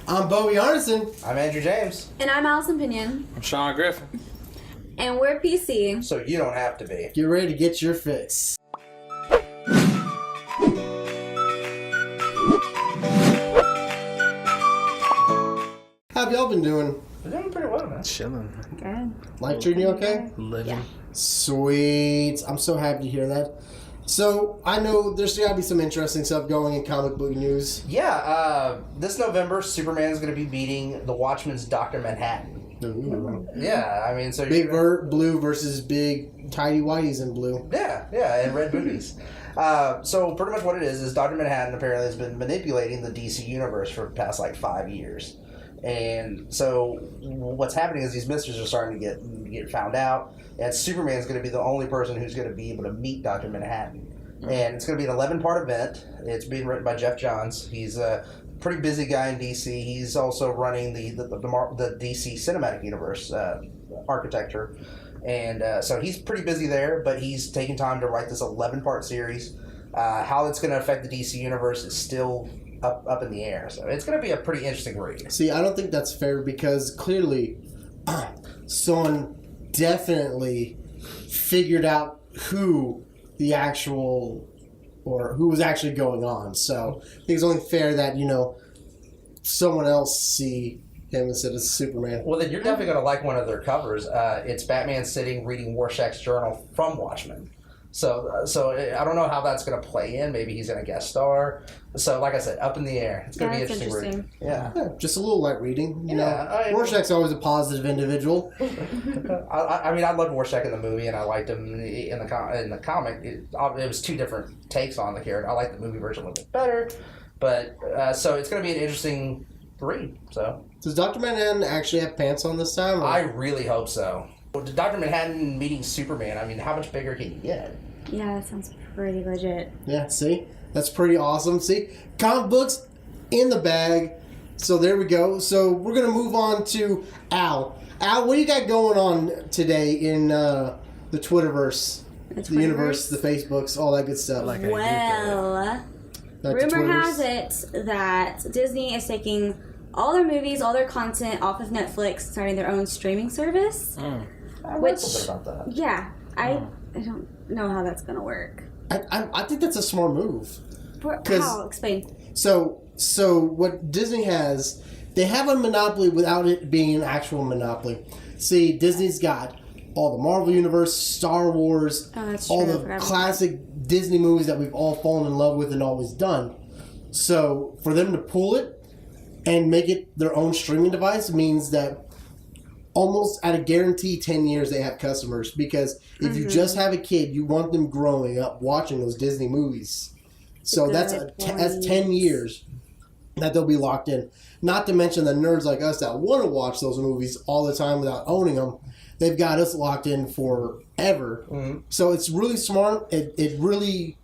I'm Bowie Arneson. I'm Andrew James. And I'm Allison Pinion. I'm Sean Griffin. And we're PC. So you don't have to be. Get ready to get your fix. How have y'all been doing? We're doing pretty well, man. Chilling. Good. Life treating you okay? Living. Yeah. Sweet. I'm so happy to hear that. So, I know there's got to be some interesting stuff going in comic book news. Yeah, this November, Superman's going to be beating the Watchmen's Dr. Manhattan. Ooh. Yeah, I mean, so Big blue versus big tidy whities in blue. Yeah, and red booties. So pretty much what it is Dr. Manhattan apparently has been manipulating the DC universe for the past 5 years. And so what's happening is these mysteries are starting to get found out, and Superman's going to be the only person who's going to be able to meet Dr. Manhattan. And it's going to be an 11-part event. It's being written by Jeff Johns. He's a pretty busy guy in DC. He's also running the DC Cinematic Universe architecture. And so he's pretty busy there, but he's taking time to write this 11-part series. How it's going to affect the DC universe is still up in the air. So it's going to be a pretty interesting read. See, I don't think that's fair because clearly someone definitely figured out who the actual or who was actually going on. So I think it's only fair that, someone else see him instead of Superman. Well, then you're definitely going to like one of their covers. It's Batman sitting reading Rorschach's journal from Watchmen. So I don't know how that's going to play in. Maybe he's going to guest star. So, like I said, up in the air. It's going to be interesting. Read. Yeah, just a little light reading. Rorschach's always a positive individual. I mean, I loved Rorschach in the movie, and I liked him in the comic. It was two different takes on the character. I like the movie version a little bit better, but so it's going to be an interesting read. So, does Dr. Manhattan actually have pants on this time? Or? I really hope so. Dr. Manhattan meeting Superman, I mean, how much bigger can you get? Yeah, that sounds pretty legit. Yeah, see? That's pretty awesome. See? Comic books in the bag. So there we go. So we're going to move on to Al. Al, what do you got going on today in the Twitterverse? The universe, the Facebooks, all that good stuff. Rumor has it that Disney is taking all their movies, all their content off of Netflix, starting their own streaming service. I read something about that. Yeah, I don't know how that's going to work. I think that's a smart move. How? Explain. So what Disney has, they have a monopoly without it being an actual monopoly. See, Disney's got all the Marvel Universe, Star Wars, all the classic Disney movies that we've all fallen in love with and always done. So for them to pull it and make it their own streaming device means that almost at a guarantee 10 years they have customers, because if you just have a kid, you want them growing up watching those Disney movies. So that's 10 years that they'll be locked in. Not to mention the nerds like us that want to watch those movies all the time without owning them. They've got us locked in forever. Mm-hmm. So it's really smart. It really...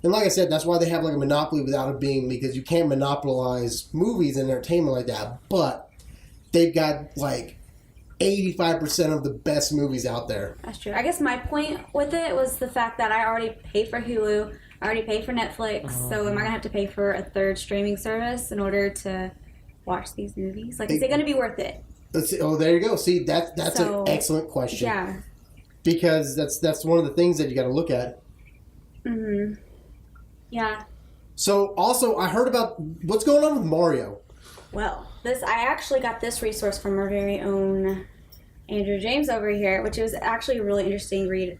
And like I said, that's why they have a monopoly without it being, because you can't monopolize movies and entertainment like that. But they've got 85% of the best movies out there. That's true. I guess my point with it was the fact that I already pay for Hulu, I already pay for Netflix, so am I going to have to pay for a third streaming service in order to watch these movies? Is it going to be worth it? There you go. See, that's an excellent question. Yeah. Because that's one of the things that you got to look at. Mm-hmm. Yeah. So, also, I heard about what's going on with Mario. Well, I actually got this resource from our very own Andrew James over here, which was actually a really interesting read.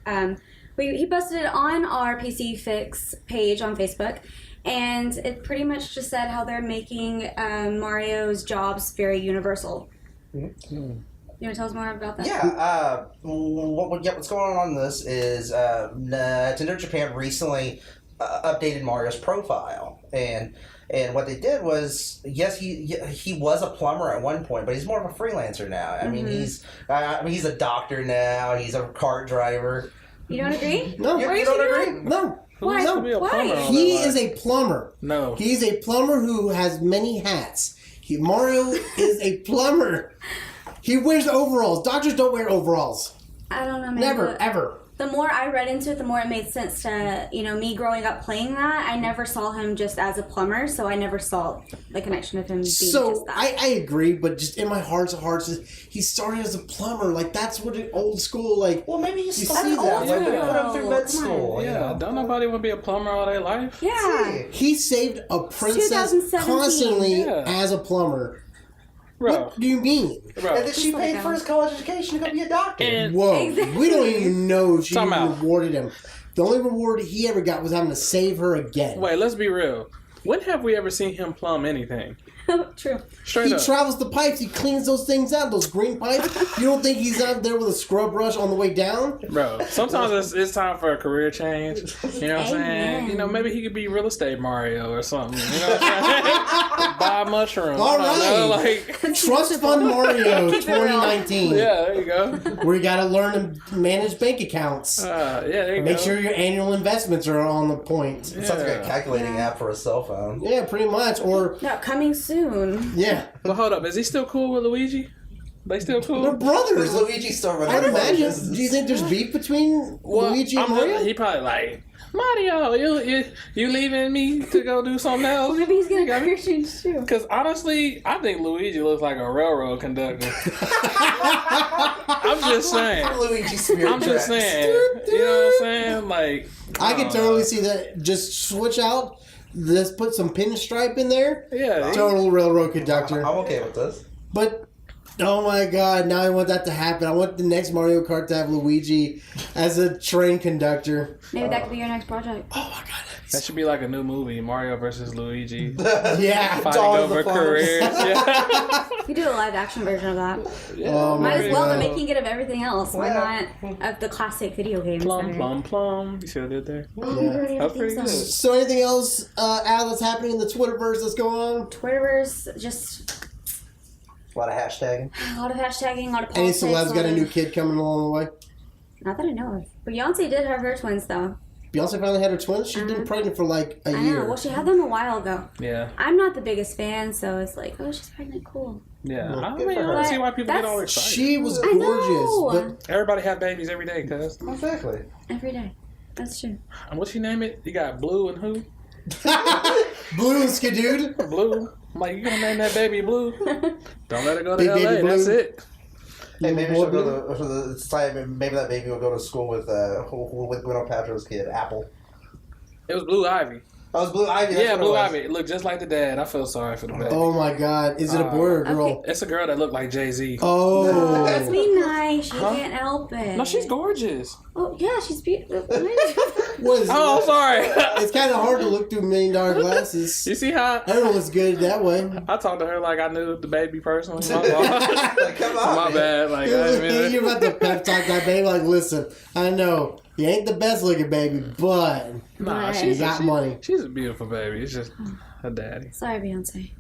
He posted it on our PC Fix page on Facebook, and it pretty much just said how they're making Mario's jobs very universal. Mm-hmm. You want to tell us more about that? Yeah. What's going on in this is Nintendo Japan recently updated Mario's profile, and what they did was, yes, he was a plumber at one point, but he's more of a freelancer now. I mean, he's a doctor now. He's a cart driver. You don't agree? No. You don't agree? No. Why? No. Why? He is a plumber. No. He's a plumber who has many hats. Mario is a plumber. He wears overalls. Doctors don't wear overalls. I don't know, man. Never, ever. the more I read into it, the more it made sense to, me growing up playing that. I never saw him just as a plumber, so I never saw the connection of him being just that. I agree, but just in my heart of hearts, he started as a plumber. Like, that's what an old school, like... Well, maybe you see that. Like, they put him through med Come school. Yeah, don't nobody want to be a plumber all their life. Yeah. He saved a princess 2017. constantly as a plumber. Bro. What do you mean? Bro. And then she paid for his college education to go be a doctor. Whoa. Exactly. We don't even know she Time out. rewarded him. The only reward he ever got was having to save her again. Wait, let's be real. When have we ever seen him plumb anything? True. Straight He up. travels the pipes. He cleans those things out, those green pipes. You don't think he's out there with a scrub brush on the way down? Bro, sometimes it's time for a career change. You know what I'm saying? Amen. Maybe he could be real estate Mario or something. You know what I'm saying? Buy mushrooms. All I don't know, right. like, Trust Fund Mario 2019. yeah, there you go. Where you got to learn to manage bank accounts. Yeah, there you Make go. sure your annual investments are on the point. It sounds like a calculating app for a cell phone. Yeah, pretty much. Or, No, coming soon. yeah. But hold up, is he still cool with Luigi? They still They're cool? brothers. Is Luigi still running? I'd imagine. Visions? Do you think there's beef between Luigi and Mario? He probably like, Mario, you leaving me to go do something else? Maybe he's gonna career change too. Because honestly, I think Luigi looks like a railroad conductor. I'm just saying. Luigi Spirit I'm just tracks. saying. You know what I'm saying? Like, I can totally see that. Just switch out. Let's put some pinstripe in there. Yeah. Total railroad conductor. I'm okay with this. But, oh my god, now I want that to happen. I want the next Mario Kart to have Luigi as a train conductor. Maybe that could be your next project. Oh my god. That should be like a new movie, Mario versus Luigi. Yeah. Fighting Dawn of the over Plumbers. careers. Yeah. We do a live action version of that. Oh Might my as well. god. They're making it of everything else. Why Yeah. not of the classic video games? Plum, that are- plum, plum. You see what I did there? Yeah. That's pretty good. So anything else, Al, that's happening in the Twitterverse that's going on? Twitterverse, just A lot of hashtagging. a lot of hashtagging, a lot of Any politics. celebs got a lot new of- kid coming along the way? Not that I know of. But Beyonce did have her twins though. Beyonce finally had her twins? She's been pregnant for like a I year. know. Well, she had them a while ago. Yeah. I'm not the biggest fan, so it's like, oh, she's pregnant, cool. Yeah. Well, I good mean, for I her. don't see why people get all That's- excited. She was I know. gorgeous, Everybody have babies every day, cuz. Exactly. Every day. That's true. And what you name it? You got Blue and who? but Blue and Skidooed. Blue. I'm like, you gonna name that baby Blue? Don't let her go to Big LA. baby Blue. That's it. Hey, maybe she'll go to for the society. Maybe that baby will go to school with Gwyneth Paltrow's kid, Apple. It was Blue Ivy. Oh, it was Blue Ivy. That's Yeah, what Blue it was. Ivy. It looked just like the dad. I feel sorry for the baby. Oh my god. Is it a boy or a girl? It's a girl that looked like Jay-Z. Oh. Let's be nice. She Huh? can't help it. No, she's gorgeous. Oh, yeah, she's beautiful. What is Oh, I'm sorry. It's kind of hard to look through $1 million glasses. You see how Everyone looks good that way. I talked to her like I knew the baby personally? My fault. Like, come on, My man. bad. Like, I mean, You're about to pep talk that baby. Like, listen, I know you ain't the best looking baby, but nah, Right. you she's got money. She's a beautiful baby. It's just her daddy. Sorry, Beyonce.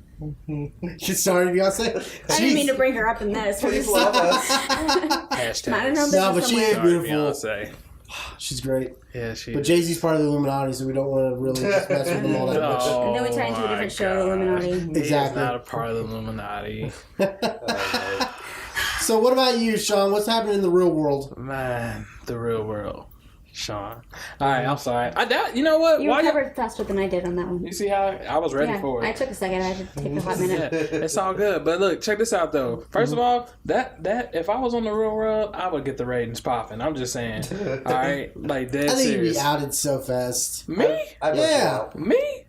She's sorry, Beyonce. I didn't mean to bring her up in this. Please love us. Hashtag. I don't know. No, but she is Sorry, beautiful. Beyonce. She's great. Yeah, she. But Jay-Z's part of the Illuminati, so we don't want to really just mess with them all that much. Oh, And then we turn into a different my show, the Illuminati. He Exactly. is not a part of the Illuminati. So what about you, Sean? What's happening in the real world? Man, the real world. Sean. All right, I'm sorry. I doubt. You know what? You Why recovered faster than I did on that one. you see how I was ready Yeah, for I it? took a second. I had to take a hot minute. Yeah, it's all good. But look, check this out though. First of all, that if I was on the real world, I would get the ratings popping. I'm just saying. All right, like dead I think he'd be serious. outed so fast. Me? I'd Yeah. Me?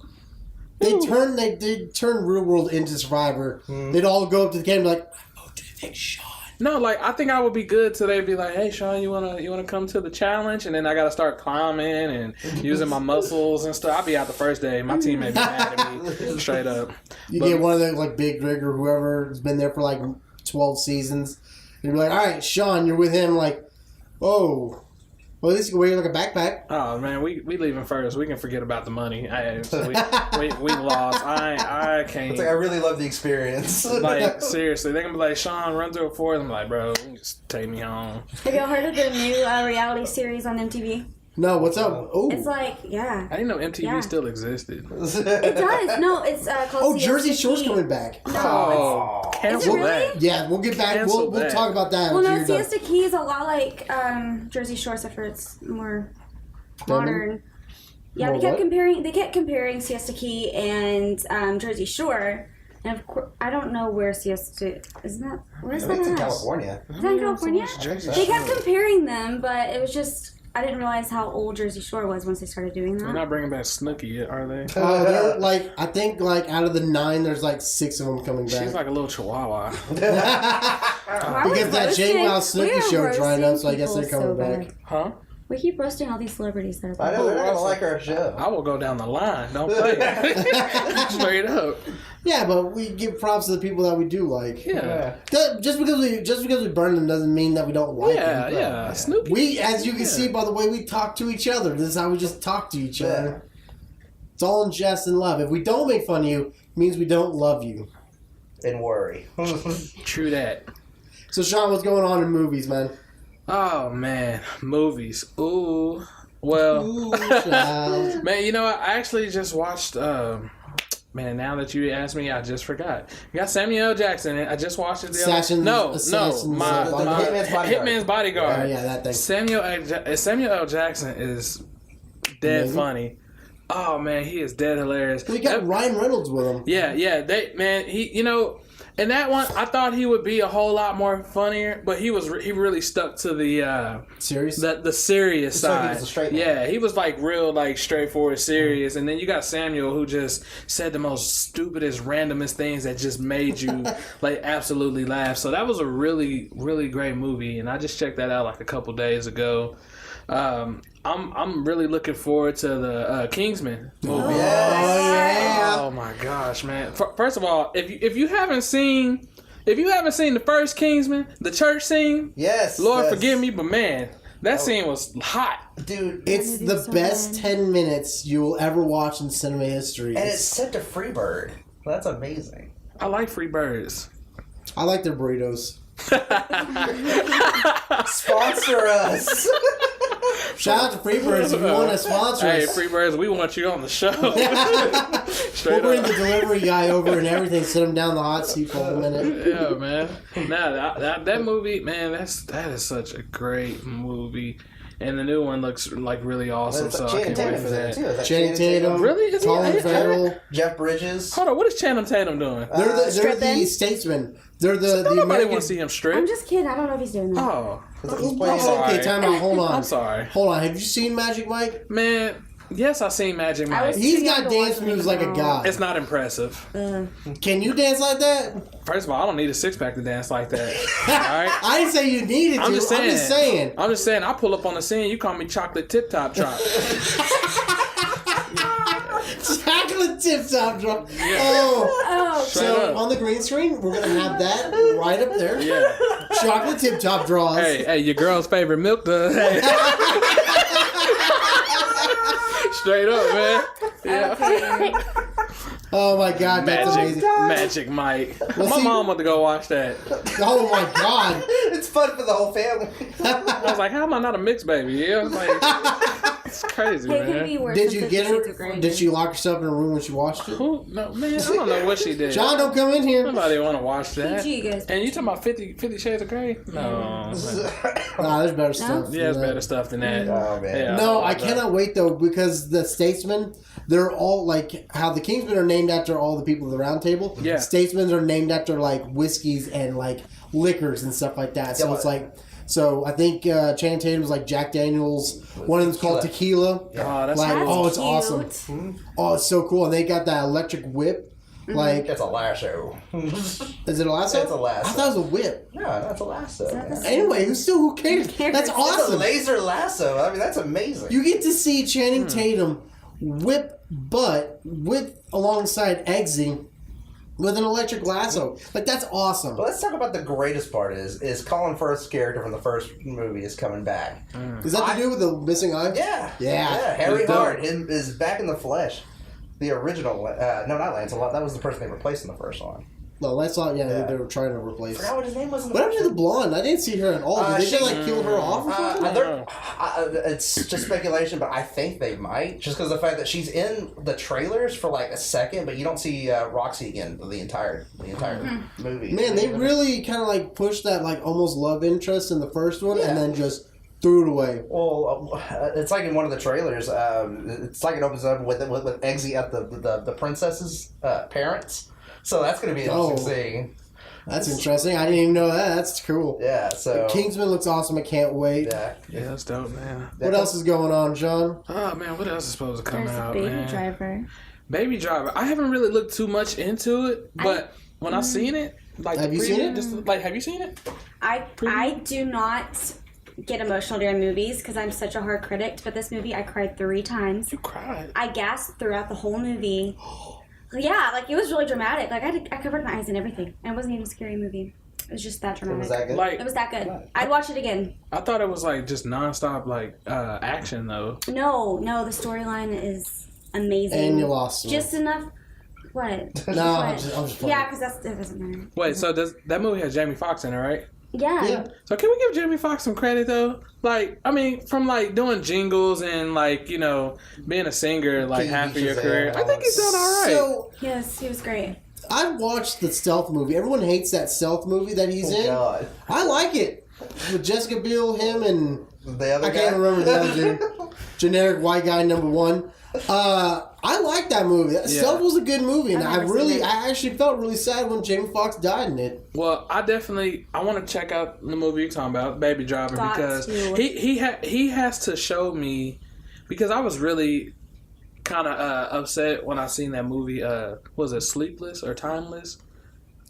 They turn real world into Survivor. They'd all go up to the camera like, "Oh, do you think Sean?" No, like I think I would be good till they'd be like, "Hey, Sean, you wanna come to the challenge?" And then I gotta start climbing and using my muscles and stuff. I'll be out the first day. My team may be mad at me straight up. You But- get one of the like Big Rig or whoever has been there for like 12 seasons. And you're like, all right, Sean, you're with him. Like, oh, well, at least you can wear like a backpack. Oh man, we leaving first. We can forget about the money. We lost. I can't. It's like I really love the experience. Like seriously, they're gonna be like, Sean, run through it for us. I'm like, bro, just take me home. Have y'all heard of the new reality series on MTV? No, what's up? Oh, It's like, yeah. I didn't know MTV Yeah. still existed. It does. No, it's called oh, Jersey CSCP. Shore's coming back. No, Oh Cancel really? that. Yeah, we'll get back. Cancel We'll that. talk about that. Well, after no, you're done. Siesta Key is a lot like Jersey Shore, except for it's more modern. Yeah, More they kept what? comparing Siesta Key and Jersey Shore, and of course, I don't know where Siesta isn't that. Where's that It's in at? California. Is that in California? Jersey They kept Shore. comparing them, but it was just I didn't realize how old Jersey Shore was once they started doing They're that. not bringing back Snooki yet, are they? They're like, I think like out of the 9, there's like 6 of them coming back. She's like a little chihuahua. Why are we Because that Jay roasting- Wow we Snooki are show dried up, so I roasting guess they're people coming so back. bad. Huh? We keep roasting all these celebrities that are I back. know they're not gonna like our show. I will go down the line. Don't play it. Straight up. Yeah, but we give props to the people that we do like. Yeah. Just because we burn them doesn't mean that we don't like Yeah, them. yeah. Snoopy. We, as you can see by the way we talk to each other, this is how we just talk to each other. It's all in jest and love. If we don't make fun of you, it means we don't love you. And worry. True that. So, Sean, what's going on in movies, man? Oh, man. Movies. Ooh. Well, Ooh, child. man, you know what? I actually just watched, man, now that you asked me, I just forgot. You got Samuel L. Jackson in it. I just watched it the other Assassin's my Hitman's Bodyguard. Hitman's Bodyguard. Oh, yeah, that thing. Samuel L. Jackson is dead Amazing. funny. Oh, man, he is dead hilarious. We got Ryan Reynolds with him. Yeah, he, and that one, I thought he would be a whole lot more funnier, but he really stuck to the Serious? the serious So he side. was a straight man. Yeah, he was like real, like straightforward, serious, and then you got Samuel who just said the most stupidest, randomest things that just made you like absolutely laugh. So that was a really, really great movie, and I just checked that out like a couple days ago. I'm really looking forward to the Kingsman movie. Oh, yeah. Oh my gosh, man! First of all, if you haven't seen the first Kingsman, the church scene, Yes. Lord yes. forgive me, but man, that scene was hot. Dude. It's the so best good. 10 minutes you will ever watch in cinema history. And it's set to Freebird. That's amazing. I like free birds. I like their burritos. Sponsor us. Shout out to Freebirds if you want to sponsor Hey, us. free birds, we want you on the show. We'll Straight bring up. the delivery guy over and everything, sit him down the hot seat for a minute. Yeah, man. Nah, that movie, man, that is such a great movie, and the new one looks like really awesome. So I can't wait for that. Channing Tatum, Really? Is he- Colin Farrell. Jeff Bridges. Hold on, what is Channing Tatum doing? They're the Stripping. statesmen. They're the Nobody American. want to see him strip. I'm just kidding. I don't know if he's doing that. Oh, He's Oh, playing. sorry. okay, time out. Hold on. I'm sorry, Hold on. Have you seen Magic Mike? man. Yes, I seen Magic I Mike. was- He's too young got to watch dance him moves like a now. god. It's not impressive. Can you dance like that? First of all, I don't need a six pack to dance like that. All right. I didn't say you needed to. I'm just saying. I'm just saying. I pull up on the scene. You call me chocolate tip top drop. Chocolate tip top drop. Oh. Oh, Straight So up. on the green screen, we're gonna have that right up there. Yeah. Chocolate tip top draws. Hey, your girl's favorite milk does. Hey. Straight up, man. Yeah. okay. Oh my god, that's Magic, amazing. Magic Mike. Well, My see- mom went to go watch that. Oh my god. It's fun for the whole family. I was like, how am I not a mixed baby? Yeah, I was like, it's crazy, It could be man. worse. Did than you 50 get Shades of her? Grey. Did she lock herself in a room when she watched it? Who? No, man, I don't know what she did. John, don't come in here. Nobody want to watch that. PG, guys. And you talking about 50 Shades of Grey? No. Nah, there's better stuff. Yeah, it's than that. better stuff than that. Oh, man. Yeah, No, I I love that. cannot wait though because the statesmen, they're all like how the Kingsmen are named after all the people of the Round Table. Yeah. Statesmen are named after like whiskeys and like liquors and stuff like that. So Yeah, it's but- like, so I think Channing Tatum's like Jack Daniels. One of them's called Tequila. Oh, that's Like, That's oh, it's cute. awesome. Oh, it's so cool. And they got that electric whip. Like, It's a lasso. is it a lasso? It's a lasso. I thought it was a whip. No, that's a lasso. that the man. Anyway, who cares? cares? That's It's It's a awesome. laser lasso. I mean, that's amazing. You get to see Channing Tatum whip butt with alongside Eggsy with an electric lasso. Like that's awesome. But let's talk about the greatest part is Colin Firth's character from the first movie is coming back. Is that to do with the missing eye? Yeah. Yeah. Harry He's dope. Hart is back in the flesh. The original, no, not Lancelot. That was the person they replaced in the first one. No, I saw. Yeah, they were trying to replace. I forgot what his name was. What happened to the blonde? I didn't see her at all. Did they just like kill her off? Or something? It's just speculation, but I think they might, just because the fact that she's in the trailers for like a second, but you don't see Roxy again the entire movie. Man, they really kind of like pushed that like almost love interest in the first one, and then just threw it away. Well, it's like in one of the trailers. It's like it opens up with Eggsy at the princess's parents. So that's going to be an interesting thing. That's interesting. I didn't even know that. That's cool. Yeah, so... Kingsman looks awesome. I can't wait. Yeah, that's dope, man. What else is going on, John? Oh, man, what else is supposed to come out, Baby man? Driver. Baby Driver. I haven't really looked too much into it, but when I seen it, like... Have you seen it? Have you seen it? I do not get emotional during movies because I'm such a hard critic, but this movie I cried 3 times. You cried? I gasped throughout the whole movie. Yeah, like it was really dramatic. Like I covered my eyes and everything. And it wasn't even a scary movie. It was just that dramatic. Was that good? Like, it was that good. I'd watch it again. I thought it was like just nonstop like action though. No, the storyline is amazing. And you lost me. Just enough. What? No, I'm just playing. Yeah, because that doesn't matter. Wait, so that movie has Jamie Foxx in it, right? Yeah. So can we give Jamie Foxx some credit though? Like, I mean, from like doing jingles and like, you know, being a singer like half of your career, I think he's done all right. So, Yes, he was great. I watched the Stealth movie. Everyone hates that Stealth movie that he's in. God. I like it. With Jessica Biel, him, and The other I guy? can't remember the other dude. Generic white guy number 1. I like that movie. Stealth was a good movie, and I actually felt really sad when Jamie Foxx died in it. Well, I want to check out the movie you're talking about, Baby Driver, because he has to show me, because I was really kind of upset when I seen that movie. Was it Sleepless or Timeless?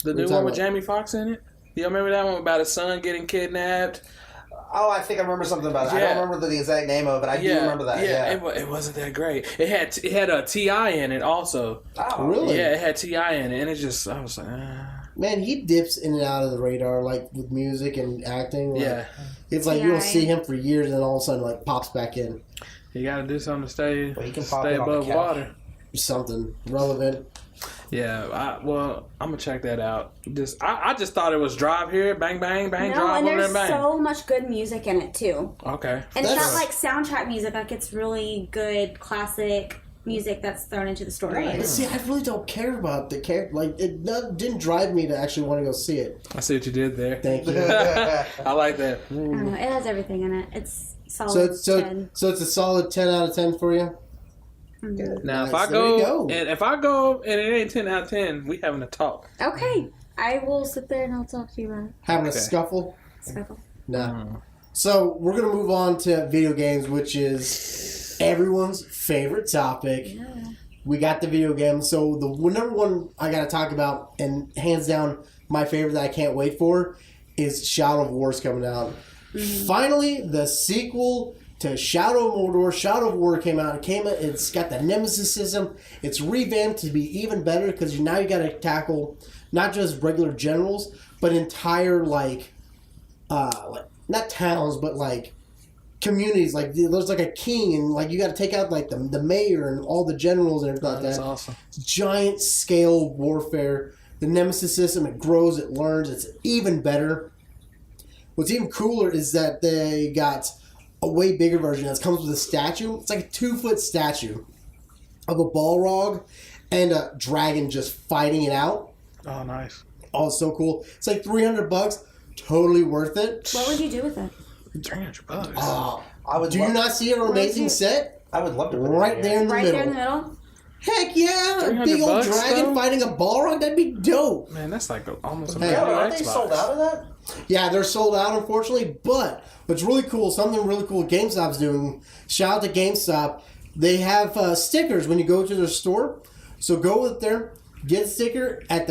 The new one with Jamie Foxx in it. You remember that one about his son getting kidnapped? Oh, I think I remember something about it. I don't remember the exact name of it, but I do remember that. Yeah, it wasn't that great. It had a T.I. in it also. Oh, really? Yeah, it had T.I. in it, and it just, I was like, Man, he dips in and out of the radar, like, with music and acting. Like, it's like you don't see him for years, and then all of a sudden, like, pops back in. You got to do something to stay stay above water. Something relevant. Yeah, I'm gonna check that out. I just thought it was drive here, bang bang bang, drive and over there's there, bang. so much good music in it too. Okay, and it's not like soundtrack music; like it's really good classic music that's thrown into the story. Right. See, I really don't care about the character. Like, it didn't drive me to actually want to go see it. I see what you did there. Thank you. I like that. I don't know. It has everything in it. It's solid. 10. So it's a solid 10 out of 10 for you. Now, Nice. if I go and it ain't 10 out of 10, we having a talk. Okay, I will sit there and I'll talk to you about it. Having a scuffle? Scuffle. No. So we're gonna move on to video games, which is everyone's favorite topic. Yeah. We got the video games. So the number one I gotta talk about, and hands down my favorite that I can't wait for, is Shadow of War's coming out. Mm-hmm. Finally, the sequel to Shadow of Mordor. Shadow of War came out. It's got the Nemesis system. It's revamped to be even better because now you got to tackle not just regular generals, but entire like not towns, but like communities. Like there's like a king, and like you got to take out like the mayor and all the generals and everything like that. That's awesome. Giant scale warfare. The Nemesis system, it grows, it learns. It's even better. What's even cooler is that they got a way bigger version that comes with a statue. It's like a 2-foot statue of a Balrog and a dragon just fighting it out. Oh, nice. Oh, it's so cool. It's like $300. Totally worth it. What would you do with it? $300. Do you not see our amazing set? I would love to put right it there in the middle. There in the middle? Heck yeah! A big old dragon fighting a Balrog, that'd be dope. Man, that's like almost a Yeah, aren't they sold out of that? Yeah, they're sold out, unfortunately. But what's really cool, something really cool GameStop's doing, shout out to GameStop, they have stickers when you go to their store. So go with there, get a sticker at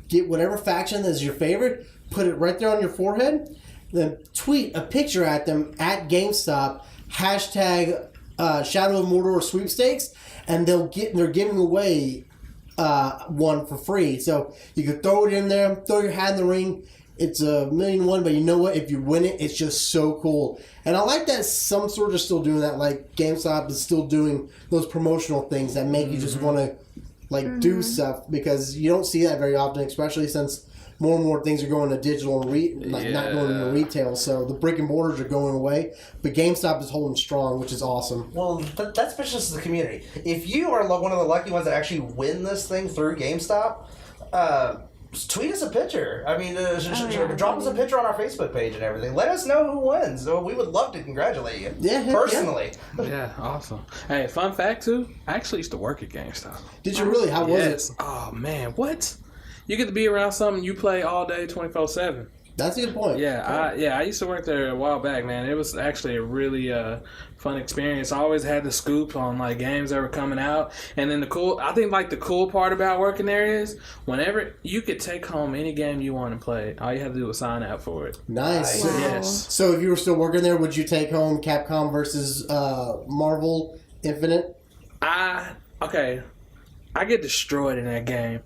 get whatever faction is your favorite, put it right there on your forehead, then tweet a picture at them at GameStop, hashtag Shadow of Mordor sweepstakes, and they're giving away one for free. So you could throw it in there, throw your hat in the ring. It's $1,000,001, but you know what? If you win it, it's just so cool. And I like that some stores are still doing that. Like GameStop is still doing those promotional things that make you just want to like do stuff, because you don't see that very often, especially since more and more things are going to digital and not going into retail. So the brick and mortars are going away, but GameStop is holding strong, which is awesome. Well, that's just the community. If you are one of the lucky ones that actually win this thing through GameStop, tweet us a picture. I mean, drop us a picture on our Facebook page and everything. Let us know who wins. So we would love to congratulate you. Yeah, personally. Yeah, awesome. Hey, fun fact too. I actually used to work at GameStop. Did you really? How was it? Oh man, what? You get to be around something you play all day, 24/7. That's a good point. I used to work there a while back, man. It was actually a really fun experience. I always had the scoop on like games that were coming out, and then the cool part about working there is whenever you could take home any game you want to play, all you have to do is sign up for it. Nice. Wow. Yes. So if you were still working there, would you take home Capcom versus Marvel Infinite? I get destroyed in that game.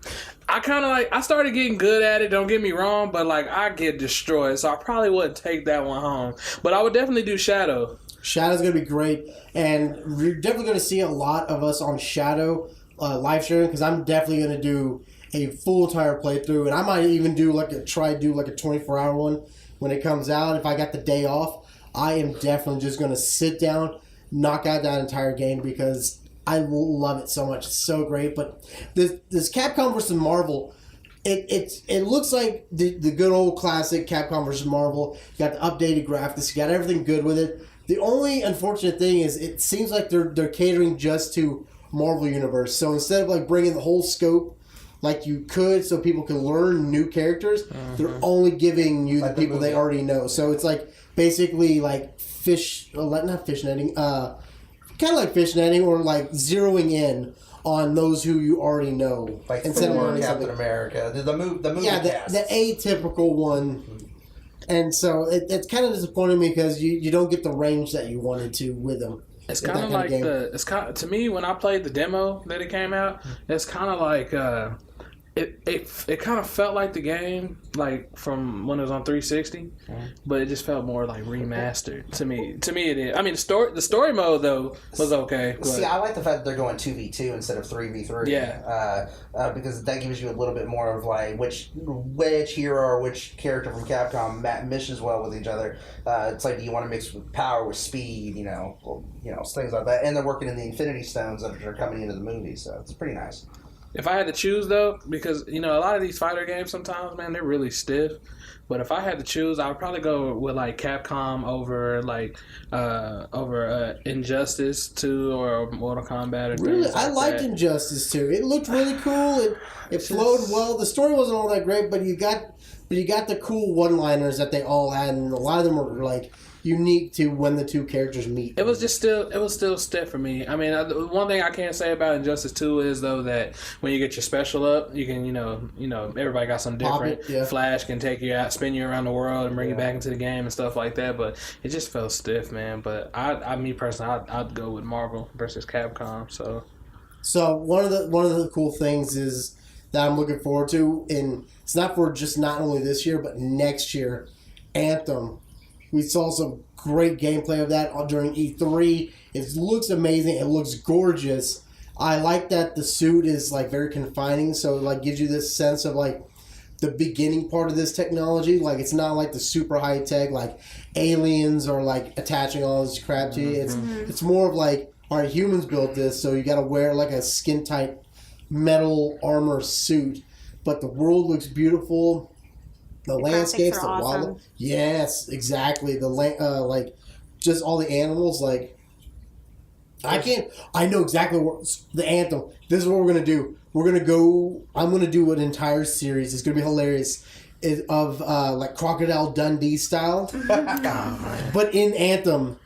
I started getting good at it, don't get me wrong, but like I get destroyed, so I probably wouldn't take that one home. But I would definitely do Shadow. Shadow's going to be great, and we're definitely going to see a lot of us on Shadow live streaming, because I'm definitely going to do a full entire playthrough, and I might even do like a 24-hour one when it comes out. If I got the day off, I am definitely just going to sit down, knock out that entire game, because I love it so much. It's so great. But this Capcom versus Marvel, it looks like the good old classic Capcom versus Marvel. You got the updated graphics. You got everything good with it. The only unfortunate thing is it seems like they're catering just to Marvel Universe. So instead of like bringing the whole scope like you could so people can learn new characters, they're only giving you the people they already know. So it's like basically like not fish netting, kind of like fish netting, or like zeroing in on those who you already know. Like instead Thor, of Captain America, the movie yeah, cast. the atypical one. And so it's kind of disappointing me because you don't get the range that you wanted to with them. It's kind of like to me when I played the demo that it came out, it's kind of like it kind of felt like the game like from when it was on 360, but it just felt more like remastered to me. To me, it is. I mean, the story mode though was okay. But see, I like the fact that they're going 2v2 instead of 3v3. Yeah. Because that gives you a little bit more of like which hero or which character from Capcom meshes well with each other. It's like, do you want to mix with power with speed? Things like that. And they're working in the Infinity Stones that are coming into the movie, so it's pretty nice. If I had to choose, though, because, a lot of these fighter games sometimes, man, they're really stiff. But if I had to choose, I would probably go with, like, Capcom over Injustice 2 or Mortal Kombat. Or really? things like I liked that. Injustice 2. It looked really cool. It flowed well. The story wasn't all that great, but you got the cool one-liners that they all had, and a lot of them were, like, unique to when the two characters meet. It was still stiff for me. I mean, one thing I can't say about Injustice 2 is though that when you get your special up, you can everybody got something different. Yeah. Flash can take you out, spin you around the world, and bring you back into the game and stuff like that. But it just felt stiff, man. But me personally, I'd go with Marvel versus Capcom. So one of the cool things is that I'm looking forward to, and it's not for just not only this year but next year, Anthem. We saw some great gameplay of that during E3. It looks amazing. It looks gorgeous. I like that the suit is like very confining, so it like gives you this sense of like the beginning part of this technology. Like it's not like the super high tech like aliens or like attaching all this crap to you. It's more of like, all right, humans built this, so you got to wear like a skin tight metal armor suit. But the world looks beautiful. The landscapes, the awesome. wild. Yes, exactly. Like just all the animals. Like I know exactly what the Anthem. This is what we're gonna do. I'm gonna do an entire series. It's gonna be hilarious. Of like Crocodile Dundee style, but in Anthem.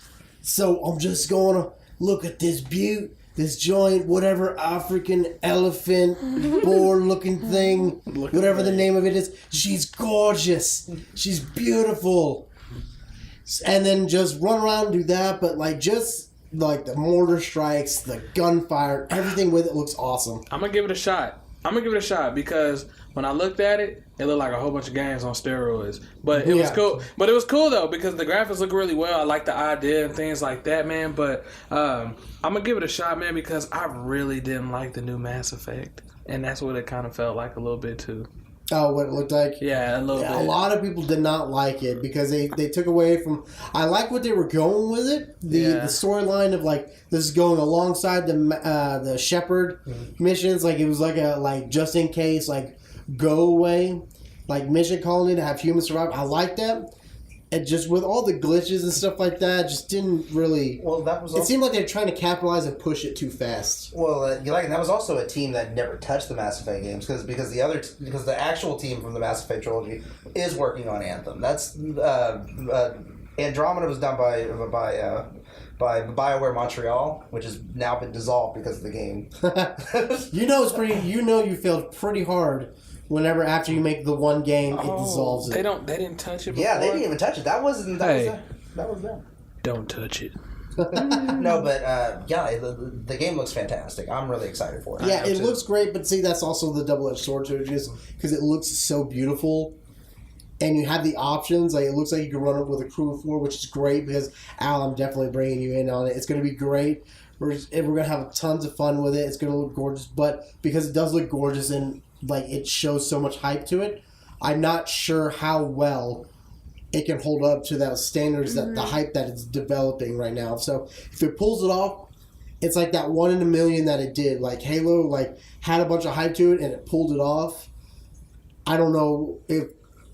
So I'm just gonna look at this beaut. This joint, whatever African elephant boar-looking thing, whatever the name of it is, she's gorgeous. She's beautiful. And then just run around and do that, but like just like the mortar strikes, the gunfire, everything with it looks awesome. I'm gonna give it a shot. Because when I looked at it, it looked like a whole bunch of games on steroids. But it was cool. But it was cool though because the graphics look really well. I like the idea and things like that, man. But I'm gonna give it a shot, man, because I really didn't like the new Mass Effect, and that's what it kind of felt like a little bit too. Oh, what it looked like? Yeah, a little bit. A lot of people did not like it because they took away from... I like what they were going with it. The storyline of, like, this is going alongside the Shepherd missions. Like, it was like a, just in case, like, go away, like, mission colony to have humans survive. I like that. And just with all the glitches and stuff like that, just didn't really... Well, that was... It seemed like they're trying to capitalize and push it too fast. Well, and that was also a team that never touched the Mass Effect games because the actual team from the Mass Effect trilogy is working on Anthem. That's Andromeda was done by BioWare Montreal, which has now been dissolved because of the game. You failed pretty hard. Whenever after you make the one game, it dissolves it. They didn't touch it before? Yeah, they didn't even touch it. That was them. Don't touch it. No, but the game looks fantastic. I'm really excited for it. Yeah, it looks great, but see, that's also the double-edged sword to it, just because it looks so beautiful, and you have the options. Like, it looks like you can run it with a crew of 4, which is great because Al, I'm definitely bringing you in on it. It's going to be great. We're going to have tons of fun with it. It's going to look gorgeous, but because it does look gorgeous and it shows so much hype to it, I'm not sure how well it can hold up to those standards that the hype that it's developing right now. So if it pulls it off, it's like that 1 in a million that it did. Like Halo, had a bunch of hype to it and it pulled it off. I don't know if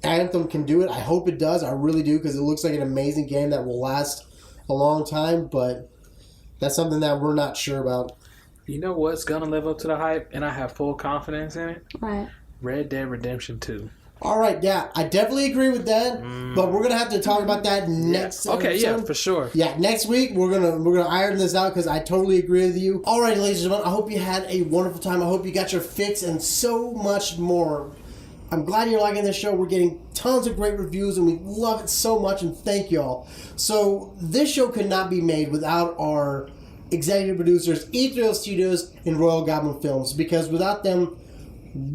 Anthem can do it. I hope it does. I really do because it looks like an amazing game that will last a long time. But that's something that we're not sure about. You know what's gonna live up to the hype, and I have full confidence in it? Right. Red Dead Redemption 2. All right, yeah, I definitely agree with that, but we're gonna have to talk about that next. Okay, episode. yeah, for sure. Yeah, next week we're gonna iron this out because I totally agree with you. All right, ladies and gentlemen, I hope you had a wonderful time. I hope you got your fix and so much more. I'm glad you're liking this show. We're getting tons of great reviews, and we love it so much. And thank y'all. So this show could not be made without our executive producers, E3L Studios and Royal Goblin Films, because without them,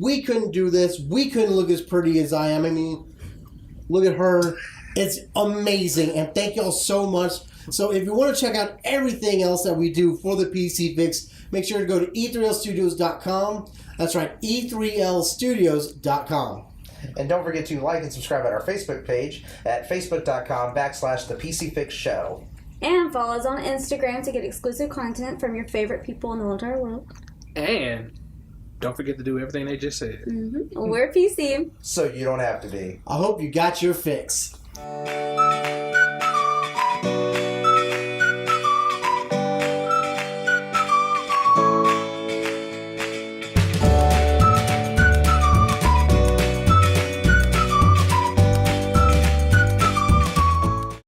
we couldn't do this. We couldn't look as pretty as I am. I mean, look at her. It's amazing. And thank y'all so much. So if you want to check out everything else that we do for the PC Fix, make sure to go to e3lstudios.com. That's right, e3lstudios.com. And don't forget to like and subscribe at our Facebook page at facebook.com/The PC Fix Show. And follow us on Instagram to get exclusive content from your favorite people in the entire world. And don't forget to do everything they just said. We're PC. So you don't have to be. I hope you got your fix.